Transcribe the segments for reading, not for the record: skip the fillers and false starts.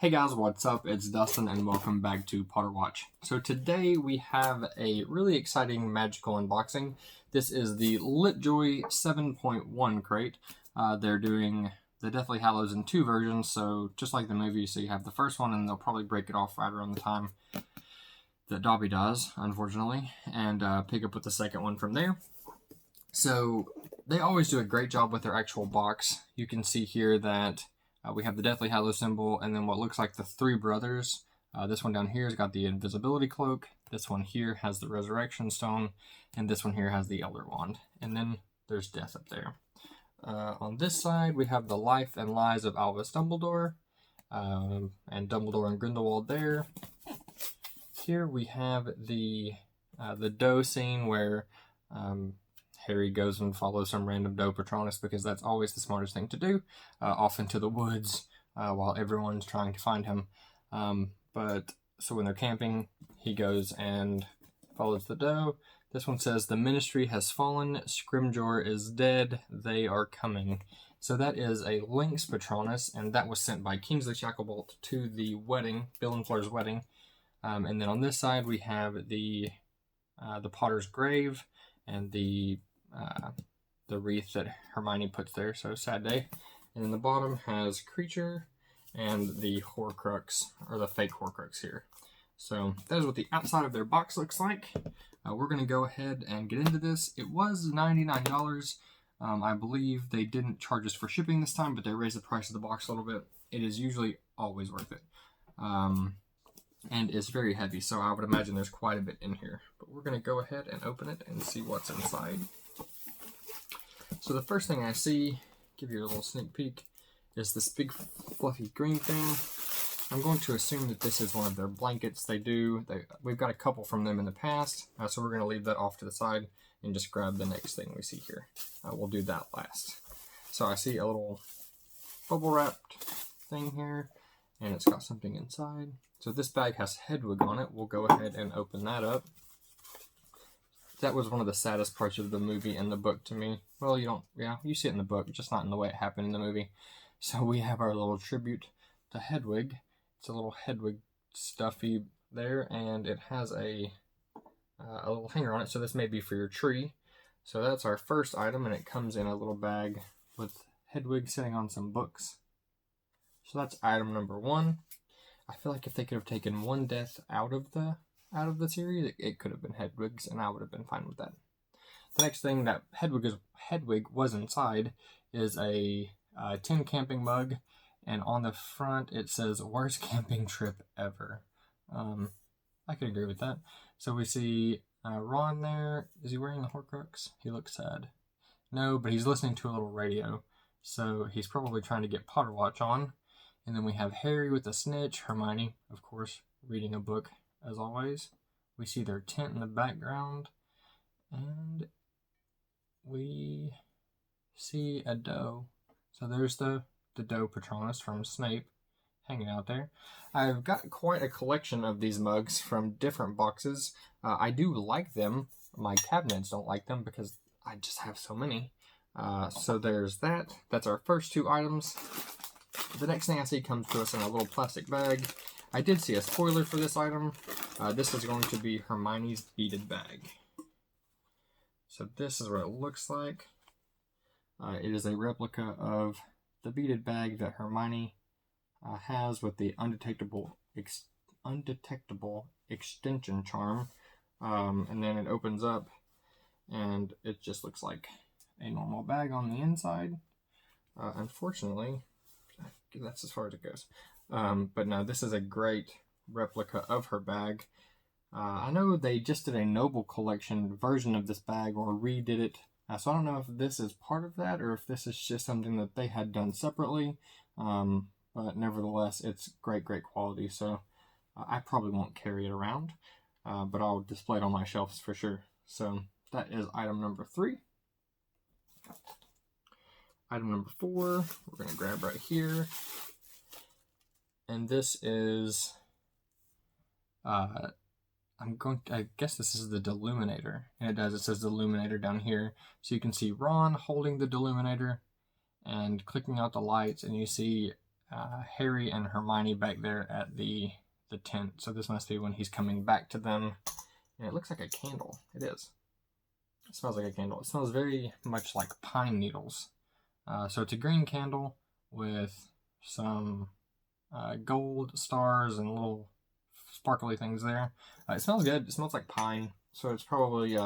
Hey guys, what's up? It's Dustin and welcome back to Potter Watch. So today we have a really exciting magical unboxing. This is the Litjoy 7.1 crate. They're doing the Deathly Hallows in two versions, so just like the movie, so you have the first one and they'll probably break it off right around the time that Dobby does, unfortunately, and pick up with the second one from there. So they always do a great job with their actual box. You can see here that we have the Deathly Hallows symbol, and then what looks like the three brothers. This one down here has got the invisibility cloak. This one here has the resurrection stone, and this one here has the elder wand. And then there's death up there. On this side, we have the life and lies of Albus Dumbledore, and Dumbledore and Grindelwald there. Here we have the doe scene where Harry goes and follows some random doe Patronus because that's always the smartest thing to do, off into the woods while everyone's trying to find him. So when they're camping, he goes and follows the doe. This one says, "The ministry has fallen, Scrimgeour is dead, they are coming." So that is a Lynx Patronus, and that was sent by Kingsley Shacklebolt to the wedding, Bill and Fleur's wedding. And then on this side, we have the Potter's grave and the wreath that Hermione puts there, so sad day. And then the bottom has Creature and the Horcrux, or the fake Horcrux here. So that is what the outside of their box looks like. We're going to go ahead and get into this. It was $99. I believe they didn't charge us for shipping this time, but they raised the price of the box a little bit. It is usually always worth it. And it's very heavy, so I would imagine there's quite a bit in here. But we're going to go ahead and open it and see what's inside. So the first thing I see, give you a little sneak peek, is this big fluffy green thing. I'm going to assume that this is one of their blankets. We've got a couple from them in the past, so we're going to leave that off to the side and just grab the next thing we see here. We'll do that last. So I see a little bubble wrapped thing here, and it's got something inside. So this bag has Hedwig on it. We'll go ahead and open that up. That was one of the saddest parts of the movie and the book to me. Well, you see it in the book, just not in the way it happened in the movie. So we have our little tribute to Hedwig. It's a little Hedwig stuffy there, and it has a little hanger on it, so this may be for your tree. So that's our first item, and it comes in a little bag with Hedwig sitting on some books. So that's item number one. I feel like if they could have taken one death out of the series, it could have been Hedwig's, and I would have been fine with that. The next thing that Hedwig was inside is a tin camping mug, and on the front it says, "Worst camping trip ever." I could agree with that. So we see Ron there. Is he wearing the Horcrux? He looks sad. No, but he's listening to a little radio, so he's probably trying to get Potter Watch on. And then we have Harry with a snitch, Hermione, of course, reading a book, as always. We see their tent in the background, and we see a doe. So there's the doe Patronus from Snape hanging out there. I've got quite a collection of these mugs from different boxes. I do like them. My cabinets don't like them because I just have so many. So there's that. That's our first two items. The next thing I see comes to us in a little plastic bag. I did see a spoiler for this item. This is going to be Hermione's beaded bag. So this is what it looks like. It is a replica of the beaded bag that Hermione has with the undetectable extension charm. And then it opens up, and it just looks like a normal bag on the inside. Unfortunately, that's as far as it goes. But no, this is a great replica of her bag. I know they just did a Noble Collection version of this bag, or redid it. So I don't know if this is part of that, or if this is just something that they had done separately. But nevertheless, it's great quality. So I probably won't carry it around, but I'll display it on my shelves for sure. So that is item number 3. Item number 4, we're going to grab right here. And this is, I guess this is the Deluminator. And it says Deluminator down here. So you can see Ron holding the Deluminator and clicking out the lights, and you see Harry and Hermione back there at the tent. So this must be when he's coming back to them. And it looks like a candle. It is. It smells like a candle. It smells very much like pine needles. So it's a green candle with some gold stars and little sparkly things there. It smells good. It smells like pine. So it's probably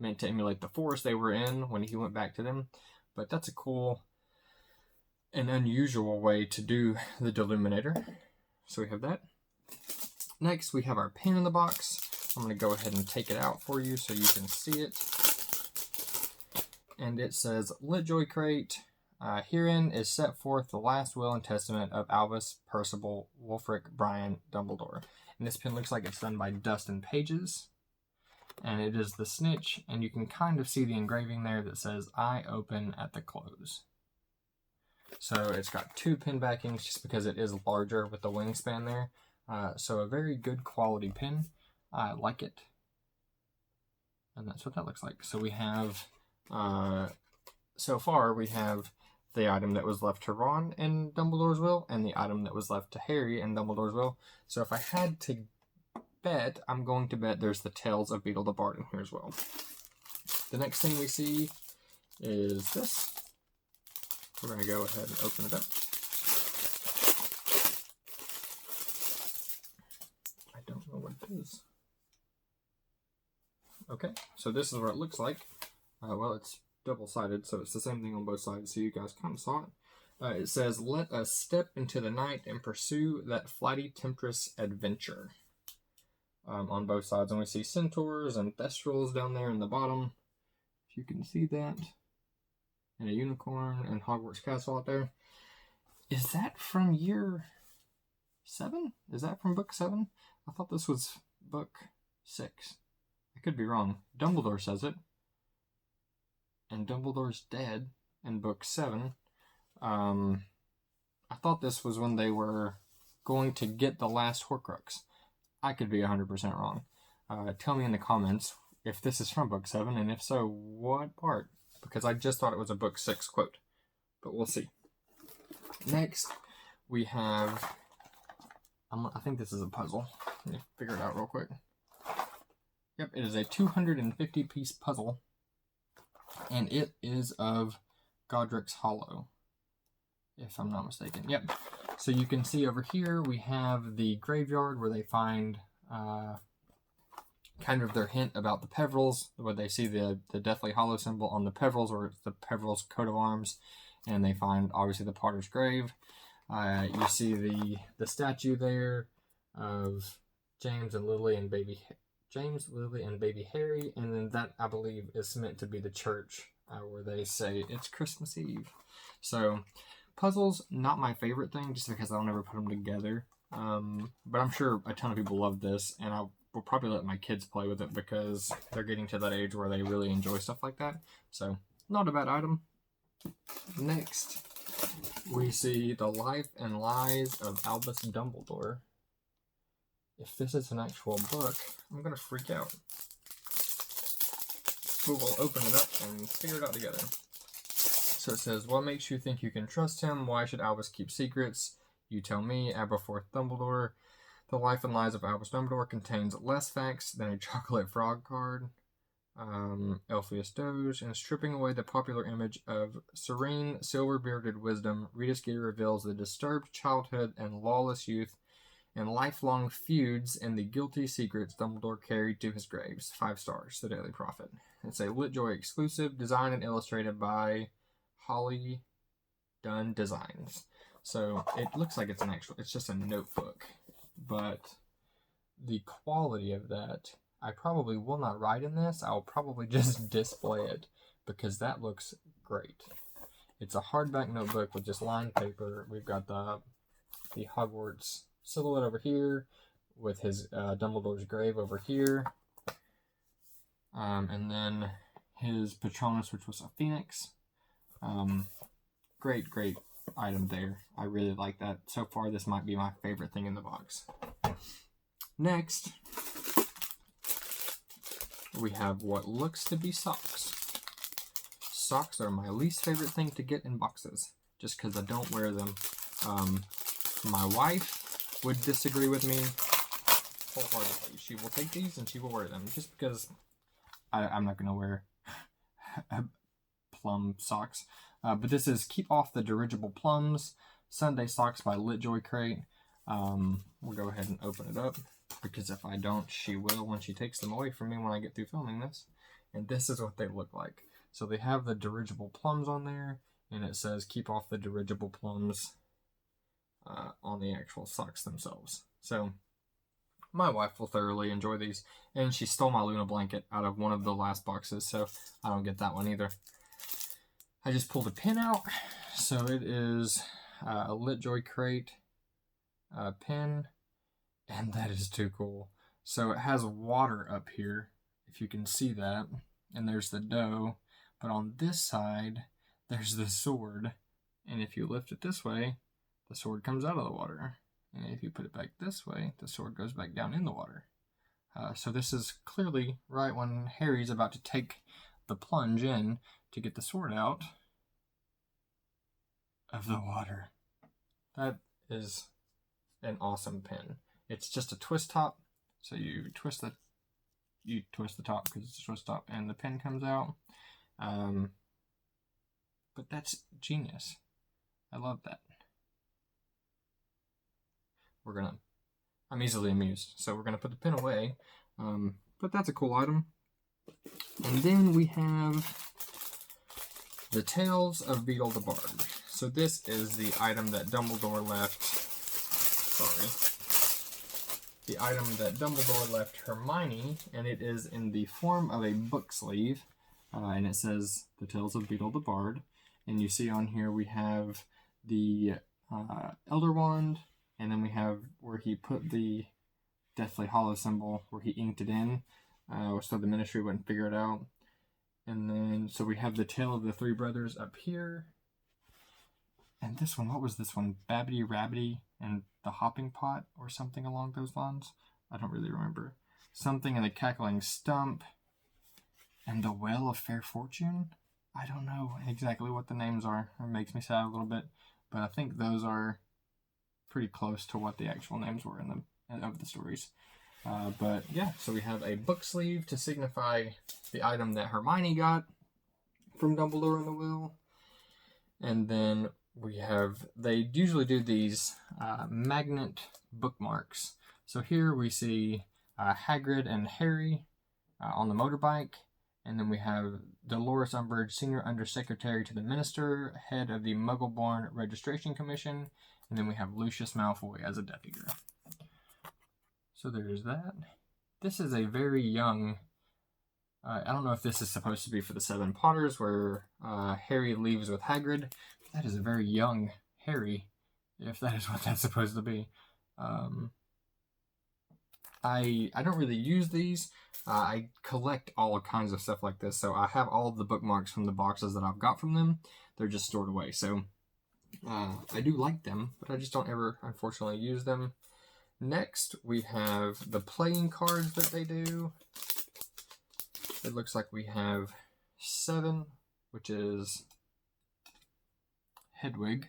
meant to emulate the forest they were in when he went back to them. But that's a cool and unusual way to do the Deluminator. So we have that. Next, we have our pin in the box. I'm going to go ahead and take it out for you so you can see it. And it says, Litjoy Crate. Herein is set forth the last will and testament of Albus Percival Wulfric Brian Dumbledore. And this pin looks like it's done by Dustin Pages. And it is the snitch, and you can kind of see the engraving there that says, I open at the close. So it's got two pin backings just because it is larger with the wingspan there. So a very good quality pin. I like it. And that's what that looks like. So we have, so far we have the item that was left to Ron in Dumbledore's will and the item that was left to Harry in Dumbledore's will. So if I had to bet, I'm going to bet there's the Tales of Beetle the Bard in here as well. The next thing we see is this. We're going to go ahead and open it up. I don't know what it is. Okay, so this is what it looks like. Well, it's double-sided, so it's the same thing on both sides, so you guys kind of saw it. It says, let us step into the night and pursue that flighty temptress adventure. On both sides, and we see centaurs and thestrals down there in the bottom. If you can see that. And a unicorn and Hogwarts Castle out there. Is that from year 7? Is that from book 7? I thought this was book 6. I could be wrong. Dumbledore says it. And Dumbledore's dead in book 7. I thought this was when they were going to get the last Horcrux. I could be 100% wrong. Tell me in the comments if this is from book 7, and if so, what part? Because I just thought it was a book 6 quote. But we'll see. Next, we have... I think this is a puzzle. Let me figure it out real quick. Yep, it is a 250-piece puzzle. And it is of Godric's Hollow, if I'm not mistaken. Yep. So you can see over here we have the graveyard where they find kind of their hint about the Peverils, where they see the Deathly Hollow symbol on the Peverils, or it's the Peverils coat of arms, and they find obviously the Potter's grave. You see the statue there of James, Lily, and baby Harry, and then that I believe is meant to be the church where they say it's Christmas Eve. So puzzles, not my favorite thing, just because I'll never put them together. But I'm sure a ton of people love this, and I will probably let my kids play with it because they're getting to that age where they really enjoy stuff like that. So, not a bad item. Next, we see The Life and Lies of Albus Dumbledore. If this is an actual book, I'm going to freak out. But we'll open it up and figure it out together. So it says, what makes you think you can trust him? Why should Albus keep secrets? You tell me. Aberforth Dumbledore. The Life and Lies of Albus Dumbledore contains less facts than a chocolate frog card. Elphius Doge. And stripping away the popular image of serene, silver-bearded wisdom, Rita Skeeter reveals the disturbed childhood and lawless youth and lifelong feuds and the guilty secrets Dumbledore carried to his graves. 5 stars, The Daily Prophet. It's a Litjoy exclusive, designed and illustrated by Holly Dunn Designs. So it looks like it's just a notebook, but the quality of that, I probably will not write in this. I'll probably just display it because that looks great. It's a hardback notebook with just lined paper. We've got the Hogwarts silhouette over here with his Dumbledore's grave over here. And then his Patronus, which was a phoenix. Great item there. I really like that. So far, this might be my favorite thing in the box. Next, we have what looks to be socks. Socks are my least favorite thing to get in boxes, just because I don't wear them My wife would disagree with me wholeheartedly. She will take these and she will wear them just because I'm not going to wear plum socks. But this is Keep Off the Dirigible Plums Sunday Socks by Litjoy Crate. We'll go ahead and open it up, because if I don't, she will when she takes them away from me when I get through filming this. And this is what they look like. So they have the dirigible plums on there, and it says Keep Off the Dirigible Plums on the actual socks themselves. So my wife will thoroughly enjoy these, and she stole my Luna blanket out of one of the last boxes, so I don't get that one either. I just pulled a pin out, so it is a Litjoy Crate pin, and that is too cool. So it has water up here, if you can see that, and there's the dough, but on this side there's the sword, and if you lift it this way, the sword comes out of the water, and if you put it back this way, the sword goes back down in the water. So this is clearly right when Harry's about to take the plunge in to get the sword out of the water. That is an awesome pin. It's just a twist top, so you twist the top because it's a twist top, and the pin comes out. But that's genius. I love that. I'm easily amused, so we're gonna put the pin away. But that's a cool item. And then we have the Tales of Beetle the Bard. So this is the item that Dumbledore left. The item that Dumbledore left Hermione, and it is in the form of a book sleeve. And it says The Tales of Beetle the Bard. And you see on here we have the Elder Wand, and then we have where he put the Deathly Hollow symbol, where he inked it in, so the Ministry wouldn't figure it out. And then, so we have the Tale of the Three Brothers up here. And this one, what was this one? Babbity Rabbity and the Hopping Pot, or something along those lines? I don't really remember. Something in the Cackling Stump, and the Well of Fair Fortune? I don't know exactly what the names are. It makes me sad a little bit, but I think those are pretty close to what the actual names were in them of the stories. But yeah, so we have a book sleeve to signify the item that Hermione got from Dumbledore in the will. And then we have, they usually do these magnet bookmarks. So here we see Hagrid and Harry on the motorbike. And then we have Dolores Umbridge, Senior Undersecretary to the Minister, head of the Muggle-born Registration Commission. And then we have Lucius Malfoy as a Death Eater. So there's that. This is a very young, I don't know if this is supposed to be for the Seven Potters, where Harry leaves with Hagrid. That is a very young Harry, if that is what that's supposed to be. I don't really use these. I collect all kinds of stuff like this, so I have all of the bookmarks from the boxes that I've got from them. They're just stored away, so I do like them, but I just don't ever, unfortunately, use them. Next, we have the playing cards that they do. It looks like we have 7, which is Hedwig.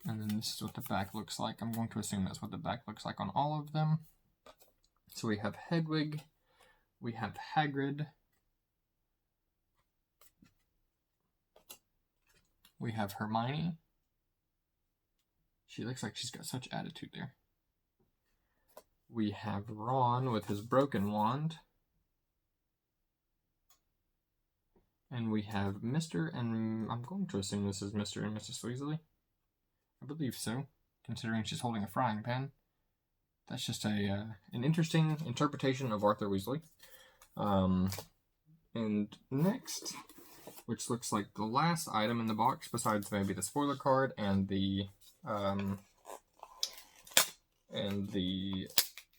And then this is what the back looks like. I'm going to assume that's what the back looks like on all of them. So we have Hedwig, we have Hagrid, we have Hermione. She looks like she's got such attitude there. We have Ron with his broken wand. And we have Mr. and I'm going to assume this is Mr. and Mrs. Weasley. I believe so, considering she's holding a frying pan. That's just an interesting interpretation of Arthur Weasley. And next, which looks like the last item in the box, besides maybe the spoiler card and the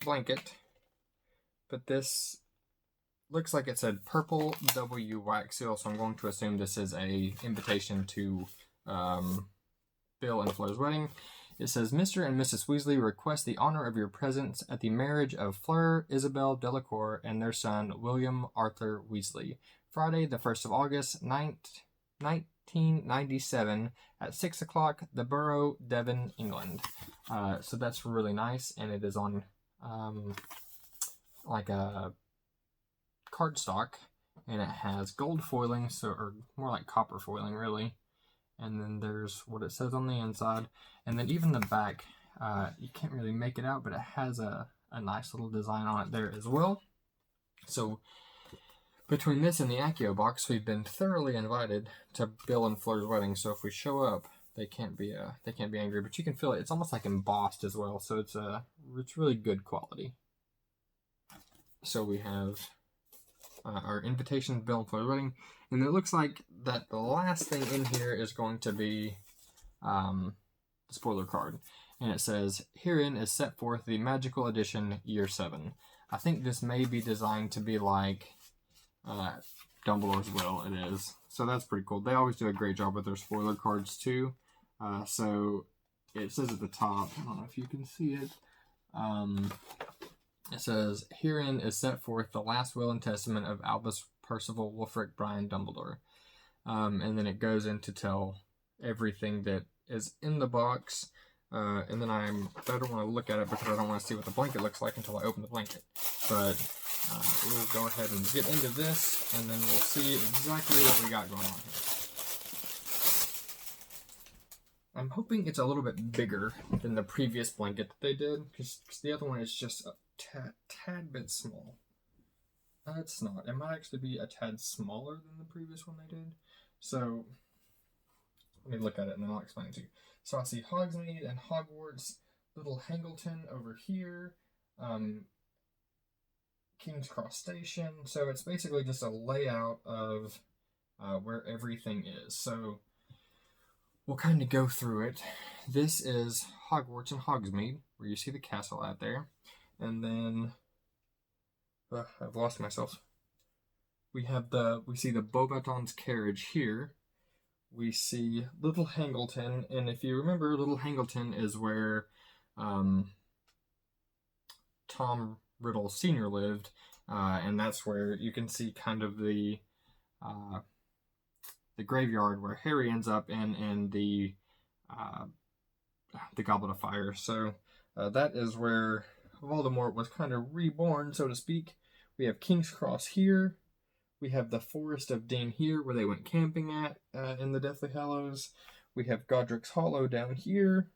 blanket. But this looks like it said Purple W wax seal, so I'm going to assume this is a invitation to Bill and Fleur's wedding. It says, Mr. and Mrs. Weasley request the honor of your presence at the marriage of Fleur Isabel Delacour and their son, William Arthur Weasley. Friday, the 1st of August, 9 1997 at 6 o'clock, the Borough, Devon, England. So that's really nice, and it is on like a cardstock, and it has gold foiling, or more like copper foiling, really. And then there's what it says on the inside, and then even the back, you can't really make it out, but it has a nice little design on it there as well. So between this and the Accio box, we've been thoroughly invited to Bill and Fleur's wedding. So if we show up, they can't be angry. But you can feel it; it's almost like embossed as well. So it's really good quality. So we have our invitation to Bill and Fleur's wedding, and it looks like that the last thing in here is going to be the spoiler card, and it says, "Herein is set forth the Magical Edition Year 7." I think this may be designed to be like Dumbledore's will. It is. So that's pretty cool. They always do a great job with their spoiler cards too. So it says at the top, I don't know if you can see it. It says, "Herein is set forth the last will and testament of Albus Percival Wulfric Brian Dumbledore." And then it goes in to tell everything that is in the box. And then I don't want to look at it because I don't want to see what the blanket looks like until I open the blanket. But we'll go ahead and get into this, and then we'll see exactly what we got going on here. I'm hoping it's a little bit bigger than the previous blanket that they did, because the other one is just a tad bit small. It's not. It might actually be a tad smaller than the previous one they did. So let me look at it and then I'll explain it to you. So I see Hogsmeade and Hogwarts, Little Hangleton over here, King's Cross Station. So it's basically just a layout of where everything is. So we'll kind of go through it. This is Hogwarts and Hogsmeade, where you see the castle out there. And then I've lost myself. We see the Beauxbatons carriage here. We see Little Hangleton, and if you remember, Little Hangleton is where Tom Riddle Sr. lived, and that's where you can see kind of the graveyard where Harry ends up in, and the Goblet of Fire. So that is where Voldemort was kind of reborn, so to speak. We have King's Cross here. We have the Forest of Dean here, where they went camping at in the Deathly Hallows. We have Godric's Hollow down here.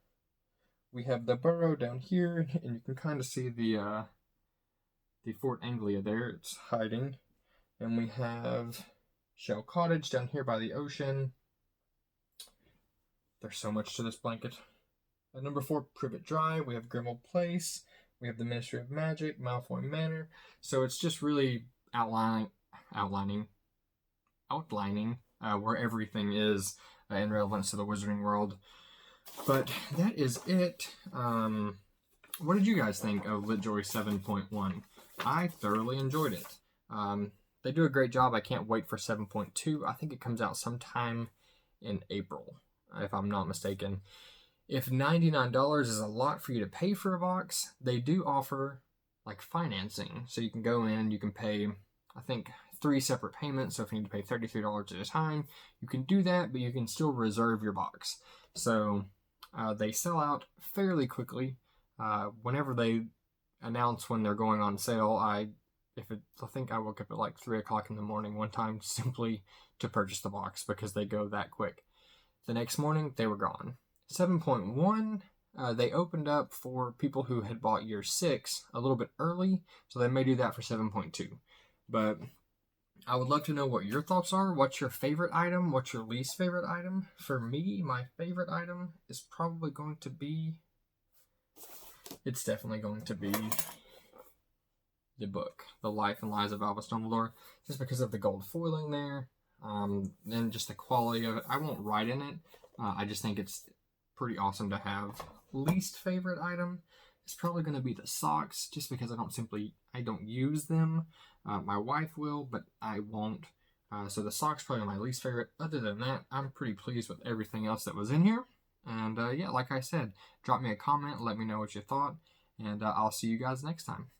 We have the Burrow down here, and you can kind of see the Fort Anglia there. It's hiding. And we have Shell Cottage down here by the ocean. There's so much to this blanket. At number 4, Privet Drive. We have Grimmauld Place. We have the Ministry of Magic, Malfoy Manor. So it's just really outlining where everything is in relevance to the Wizarding World. But that is it. What did you guys think of Litjoy 7.1? I thoroughly enjoyed it. They do a great job. I can't wait for 7.2. I think it comes out sometime in April, if I'm not mistaken. If $99 is a lot for you to pay for a box, they do offer like financing. So you can go in and you can pay, I think, 3 separate payments. So if you need to pay $33 at a time, you can do that, but you can still reserve your box. So they sell out fairly quickly. Whenever they announce when they're going on sale, I think I woke up at like 3 o'clock in the morning one time simply to purchase the box because they go that quick. The next morning, they were gone. 7.1, they opened up for people who had bought year 6 a little bit early, so they may do that for 7.2. But I would love to know what your thoughts are. What's your favorite item? What's your least favorite item? For me, my favorite item is probably going to be... It's definitely going to be the book, The Life and Lives of Albus Dumbledore, just because of the gold foiling there, and just the quality of it. I won't write in it. I just think it's pretty awesome to have. Least favorite item is probably going to be the socks, just because I don't use them. My wife will, but I won't. So the socks probably my least favorite. Other than that, I'm pretty pleased with everything else that was in here. And yeah, like I said, drop me a comment, let me know what you thought, and I'll see you guys next time.